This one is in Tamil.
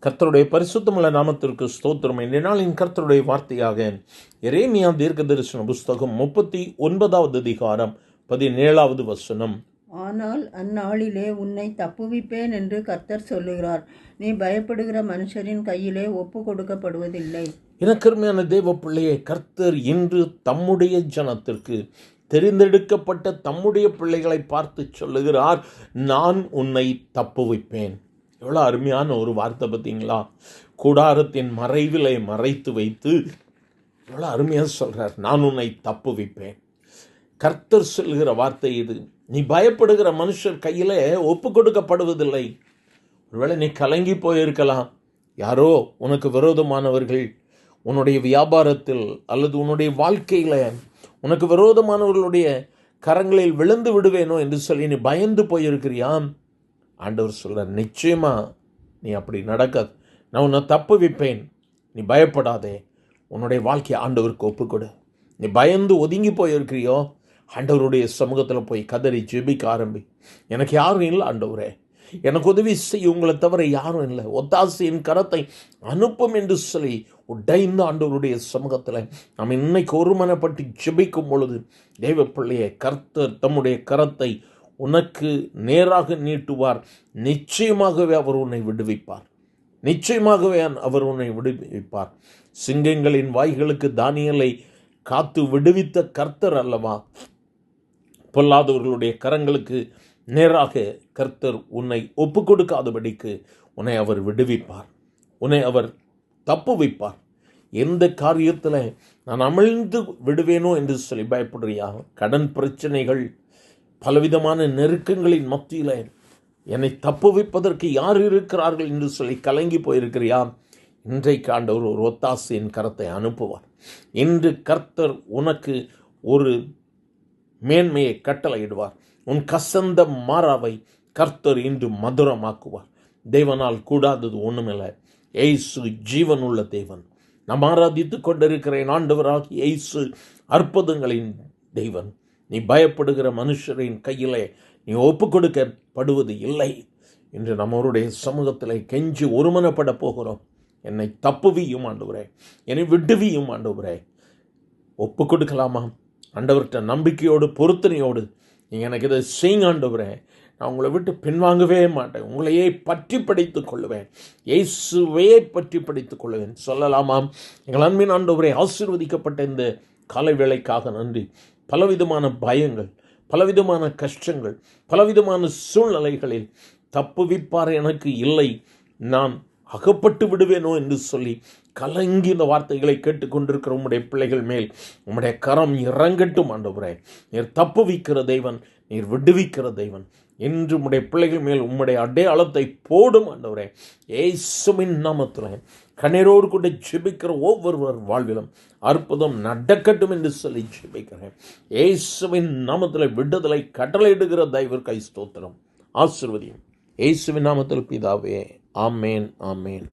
கர்த்தருடைய பரிசுத்தமுள்ள நாமத்திற்கு ஸ்தோத்திரம். இந்த நாளின் கர்த்தருடைய வார்த்தையாக எரேமியா தீர்க்கதரிசன புஸ்தகம் 39வது அதிகாரம் 17வது வசனம். ஆனால் அந்நாளிலே உன்னை தப்புவிப்பேன் என்று கர்த்தர் சொல்லுகிறார். நீ பயப்படுகிற மனுஷரின் கையிலே ஒப்பு கொடுக்கப்படுவதில்லை. எனக்கருமையான தேவ பிள்ளையே, கர்த்தர் இன்று தம்முடைய ஜனத்திற்கு, தெரிந்தெடுக்கப்பட்ட தம்முடைய பிள்ளைகளை பார்த்து சொல்லுகிறார், நான் உன்னை தப்புவிப்பேன். எவ்வளோ அருமையான ஒரு வார்த்தை பார்த்தீங்களா? கூடாரத்தின் மறைவிலை மறைத்து வைத்து எவ்வளோ அருமையாக சொல்கிறார், நான் உன்னை தப்புவிப்பேன். கர்த்தர் சொல்கிற வார்த்தை இது. நீ பயப்படுகிற மனுஷர் கையில் ஒப்பு கொடுக்கப்படுவதில்லை. ஒருவேளை நீ கலங்கி போயிருக்கலாம். யாரோ உனக்கு விரோதமானவர்கள் உன்னுடைய வியாபாரத்தில் அல்லது உன்னுடைய வாழ்க்கையில் உனக்கு விரோதமானவர்களுடைய கரங்களில் விழுந்து விடுவேனோ என்று சொல்லி நீ பயந்து போயிருக்கிறியாம். ஆண்டவர் சொல்கிறார், நிச்சயமா நீ அப்படி நடக்காது. நான் உன்னை தப்புவிப்பேன். நீ பயப்படாதே. உன்னுடைய வாழ்க்கையை ஆண்டவருக்கு ஒப்புக்கொடு. நீ பயந்து ஒதுங்கி போயிருக்கிறியோ, ஆண்டவருடைய சமூகத்தில் போய் கதறி ஜெபிக்க ஆரம்பி. எனக்கு யாரும் இல்லை ஆண்டவரே, எனக்கு உதவி செய்ய உங்களை தவிர யாரும் இல்லை, ஒத்தாசையின் கரத்தை அனுப்பும் என்று சொல்லி உடைந்த ஆண்டவருடைய சமூகத்தில் நாம் இன்னைக்கு ஒருமனப்பட்டு ஜெபிக்கும் பொழுது தேவ பிள்ளையை கர்த்தர் தம்முடைய கரத்தை உனக்கு நேராக நீட்டுவார். நிச்சயமாகவே அவர் உன்னை விடுவிப்பார். நிச்சயமாகவே அவர் உன்னை விடுவிப்பார். சிங்கங்களின் வாய்களுக்கு தானியலை காத்து விடுவித்த கர்த்தர் அல்லவா? பொல்லாதவர்களுடைய கரங்களுக்கு நேராக கர்த்தர் உன்னை ஒப்பு கொடுக்காதபடிக்கு உன்னை அவர் விடுவிப்பார். உன்னை அவர் தப்புவிப்பார். எந்த காரியத்தில் நான் அமிழ்ந்து விடுவேனோ என்று சொல்லி பயப்படுறியா? கடன் பிரச்சனைகள், பலவிதமான நெருக்கங்களின் மத்தியில் என்னை தப்புவிப்பதற்கு யார் இருக்கிறார்கள் என்று சொல்லி கலங்கி போயிருக்கிறியா? இன்றைக்கு ஆண்டவர் ஒரு ஒத்தாசையின் கரத்தை அனுப்புவார். இன்று கர்த்தர் உனக்கு ஒரு மேன்மையை கட்டளையிடுவார். உன் கசந்த மாறாவை கர்த்தர் இன்று மதுரமாக்குவார். தேவனால் கூடாதது ஒன்றுமில்லை. இயேசு ஜீவனுள்ள தேவன். நாம் ஆராதித்து கொண்டிருக்கிறேன் ஆண்டவராகி இயேசு அற்புதங்களின் தெய்வன். நீ பயப்படுகிற மனுஷரின் கையிலே நீ ஒப்பு கொடுக்கப்படுவது இல்லை. இன்று நம்மளுடைய சமூகத்தில் கெஞ்சி ஒருமனப்பட போகிறோம். என்னை தப்புவியும் ஆண்டவரே, என்னை விடுவியும் ஆண்டவரே. ஒப்பு கொடுக்கலாமா? ஆண்டவர்கிட்ட நம்பிக்கையோடு பொருத்தனையோடு நீங்கள் எனக்கு இதை செய்யுங்க ஆண்டவரே, நான் உங்களை விட்டு பின்வாங்கவே மாட்டேன், உங்களையே பற்றி படித்துக் கொள்ளுவேன், இயேசுவே பற்றி படித்துக் கொள்ளுவேன் சொல்லலாமாம்? எங்கள் அன்பின் ஆண்டவரே, ஆசீர்வதிக்கப்பட்ட இந்த காலை வேளைக்காக நன்றி. பலவிதமான பயங்கள், பலவிதமான கஷ்டங்கள், பலவிதமான சூழ்நிலைகளில் தப்புவிப்பார் எனக்கு இல்லை, நான் அகப்பட்டு விடுவேனோ என்று சொல்லி கலங்கி இந்த வார்த்தைகளை கேட்டுக்கொண்டிருக்கிற உம்முடைய பிள்ளைகள் மேல் உம்முடைய கரம் இறங்கட்டும் ஆண்டவரே. நீர் தப்புவிக்கிற தெய்வன், நீர் விடுவிக்கிற தெய்வன். என்று உம்முடைய பிள்ளைகள் மேல் உம்முடைய அடையாளத்தை போடும் ஆண்டவரே. இயேசுவின் நாமத்தில் கண்ணீரோடு கூட ஜெபிக்கிற ஒவ்வொருவர் வாழ்விலும் அற்புதம் நடக்கட்டும் என்று சொல்லி ஜெபிக்கிறேன். இயேசுவின் நாமத்தில் விடுதலை கட்டளையிடுகிற தெய்வர்க்கை ஸ்தோத்திரம். ஆசீர்வதியும் இயேசுவின் நாமத்தில் பிதாவே. ஆமேன், ஆமேன்.